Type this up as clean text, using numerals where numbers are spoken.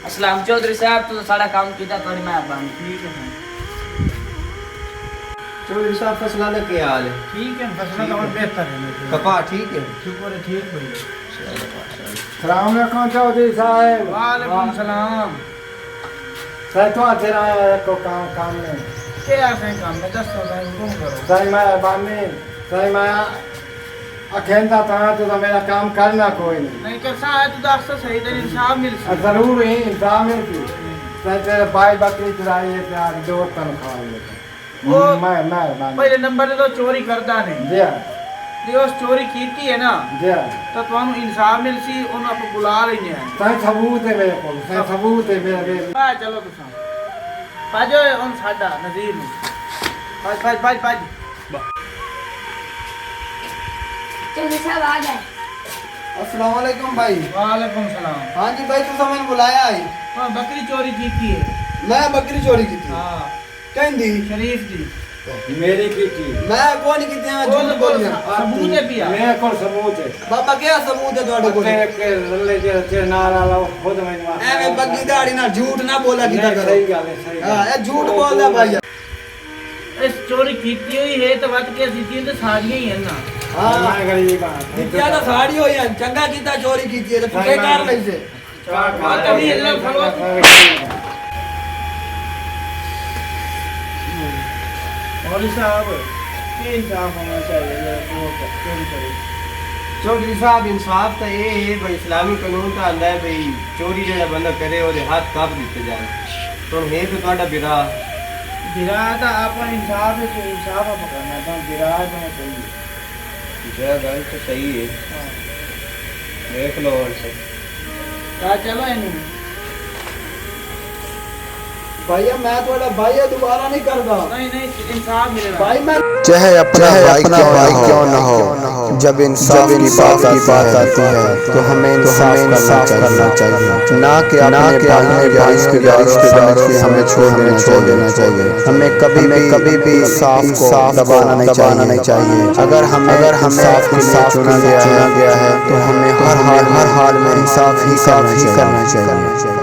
असलाम चौधरी साहब तो सारा काम किया थोड़ी मेहरबानी। ठीक है चौधरी साहब फसला ने क्या हाल है? ठीक है फसला का बेहतर है कपा ठीक है? शुक्र है ठीक भाई। सलाम अलैकुम चौधरी साहब। वालेकुम सलाम। सही तो आज आया को काम में क्या है काम में दस हुक्म करो। सही मेहरबानी सही मैं अखेंदा था तो मेरा काम करना कोई नहीं नहीं कर सा है तो दस सही तो इंसाफ मिल सकता। जरूर ही इंतजाम है कि सही तेरे भाई बकरी चुराई है प्यार दो तनख्वाह लेते वो मेहरबानी पहले नंबर ते तो चोरी करता नहीं जी जे उस चोरी कीती है ना जी तो ਤੁਹਾਨੂੰ इंसाफ मिल सी ਉਹਨੂੰ ਆਪਾਂ ਬੁਲਾ ਲੈਣੇ ਆ। सही सबूत है मेरे को सही सबूत है मेरे ਆ ਚਲੋ ਤੁਸੀਂ ਭਾਜੋ ਹੁਣ ਸਾਡਾ ਨਜ਼ੀਰ ਨੂੰ ਭਾਜ चौधरी साहब आ गए। अस्सलाम वालेकुम भाई। वालेकुम सलाम। हाँ जी भाई तुसा मैंने बुलाया है। तो बकरी चोरी कीती है। मैं बकरी चोरी की थी। हां कहंदी शरीफ जी मेरी की थी मैं कौन की थी झूठ बोलिया सबूत है पिया मेरे को सबूत है बाबा क्या सबूत है ਤੁਹਾਡੇ ਕੋਲ तेरे के रल्ले तेरे नाल वाला खुद मैंने ਐਵੇਂ ਬੱਗੀ ਦਾੜੀ ਨਾਲ ਝੂਠ ਨਾ ਬੋਲਿਆ ਕੀਤਾ ਕਰੋ। सही गल है सही ਹਾਂ ਇਹ ਝੂਠ ਬੋਲਦਾ ਭਾਈ। इस चोरी कीती हुई है तो वत के सीती तो सारियां ही है ना। ਹਾਂ मैं गरीब हां ਜਿੱਤਿਆ ਤਾਂ ਸਾੜੀ ਹੋਈ ਹੈ ਚੰਗਾ ਕੀਤਾ ਚੋਰੀ ਕੀਤੀ ਹੈ ਤੇ ਪੁੱਠੇ ਕਰ ਲਈ ਸੇ। कभी अल्लाह फलवा मौलवी साहब ये इंसाफ होना चाहिए वो चोरी करे। चौधरी साहब इंसाफ तो ये है भाई इस्लामी कानून का आंदा है भाई चोरी जो बंदा करे और हाथ काप दिते जाए तो है तो ਤੁਹਾਡਾ बिरा गिरा था आप इंसाफ है तो इंसाफ आप करना था गिरा तो चाहिए। जो गल तो सही है देख लो और से चलो इन्हें भैया मैं ਤੁਹਾਡਾ भाई है दोबारा नहीं करदा। नहीं इंसाफ मिलेगा भाई मैं चाहे अपना भाई क्यों न हो जब इंसाफ की बात आती है तो हमें इंसाफ करना चाहिए ना कि अपने भाई के रिश्तेदारों से हमें छोड़ देना चाहिए। हमें कभी भी इंसाफ को दबाना नहीं चाहिए। अगर हमें इंसाफ के लिए चुना गया है तो हमें हर हाल में इंसाफ ही करना चाहिए।